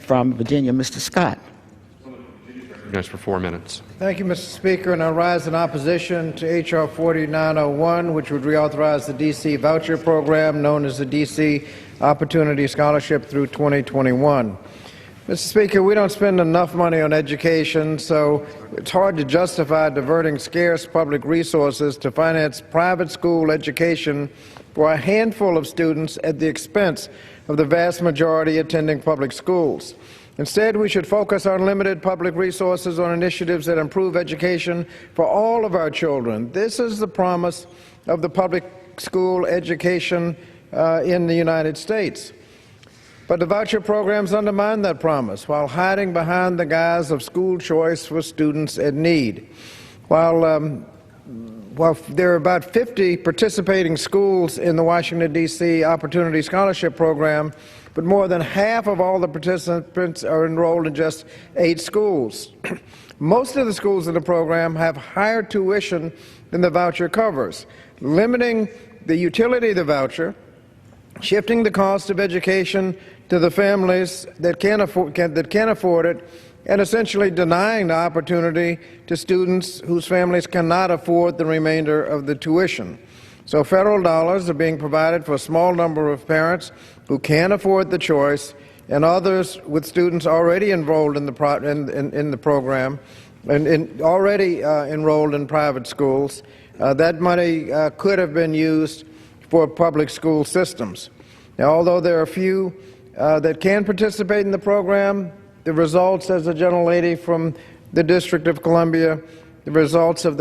from Virginia, Mr. Scott. Recognized for 4 minutes. Thank you, Mr. Speaker, and I rise in opposition to H.R. 4901, which would reauthorize the D.C. voucher program known as the D.C. Opportunity Scholarship through 2021. Mr. Speaker, we don't spend enough money on education, so it's hard to justify diverting scarce public resources to finance private school education for a handful of students at the expense of the vast majority attending public schools. Instead, we should focus our limited public resources on initiatives that improve education for all of our children. This is the promise of the public school education in the United States. But the voucher programs undermine that promise while hiding behind the guise of school choice for students in need. While there are about 50 participating schools in the Washington, D.C. Opportunity Scholarship Program, but more than half of all the participants are enrolled in just 8 schools. Most of the schools in the program have higher tuition than the voucher covers, limiting the utility of the voucher, shifting the cost of education to the families that can't afford it, and essentially denying the opportunity to students whose families cannot afford the remainder of the tuition. So federal dollars are being provided for a small number of parents who can't afford the choice, and others with students already enrolled in the program and already enrolled in private schools. That money could have been used for public school systems. Now, although there are few that can participate in the program, the results, as the gentlelady from the District of Columbia, the results have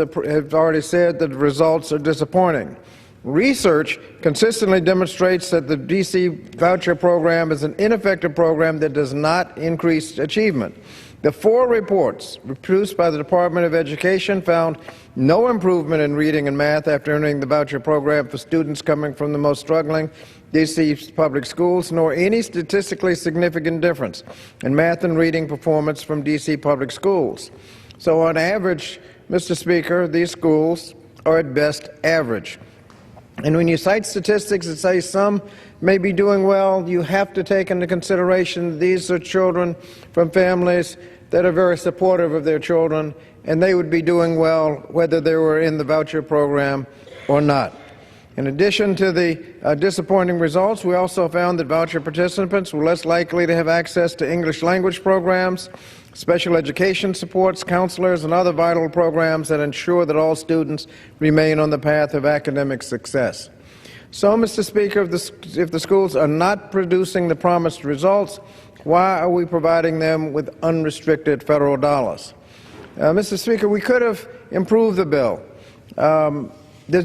already said that the results are disappointing. Research consistently demonstrates that the D.C. voucher program is an ineffective program that does not increase achievement. The 4 reports produced by the Department of Education found no improvement in reading and math after entering the voucher program for students coming from the most struggling D.C. public schools, nor any statistically significant difference in math and reading performance from D.C. public schools. So on average, Mr. Speaker, these schools are at best average. And when you cite statistics that say some may be doing well, you have to take into consideration these are children from families that are very supportive of their children, and they would be doing well whether they were in the voucher program or not. In addition to the disappointing results, we also found that voucher participants were less likely to have access to English language programs, special education supports, counselors, and other vital programs that ensure that all students remain on the path of academic success. So, Mr. Speaker, if the schools are not producing the promised results, why are we providing them with unrestricted federal dollars? Mr. Speaker, we could have improved the bill.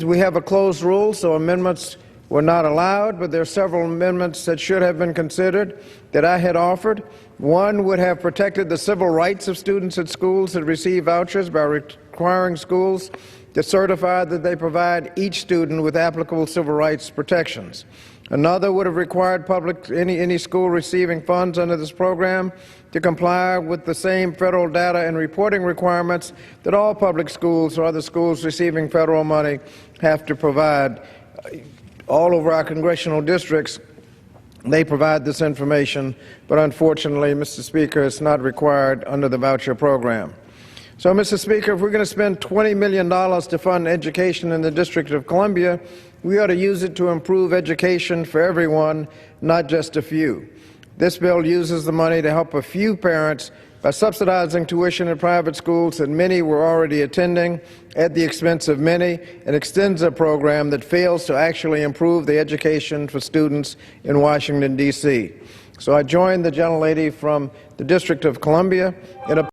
We have a closed rule, so amendments were not allowed, but there are several amendments that should have been considered that I had offered. One would have protected the civil rights of students at schools that receive vouchers by requiring schools to certify that they provide each student with applicable civil rights protections. Another would have required any school receiving funds under this program to comply with the same federal data and reporting requirements that all public schools or other schools receiving federal money have to provide. All over our congressional districts, they provide this information, but unfortunately, Mr. Speaker, it's not required under the voucher program. So, Mr. Speaker, if we're going to spend $20 million to fund education in the District of Columbia, we ought to use it to improve education for everyone, not just a few. This bill uses the money to help a few parents by subsidizing tuition in private schools that many were already attending at the expense of many, and extends a program that fails to actually improve the education for students in Washington, D.C. So I join the gentlelady from the District of Columbia in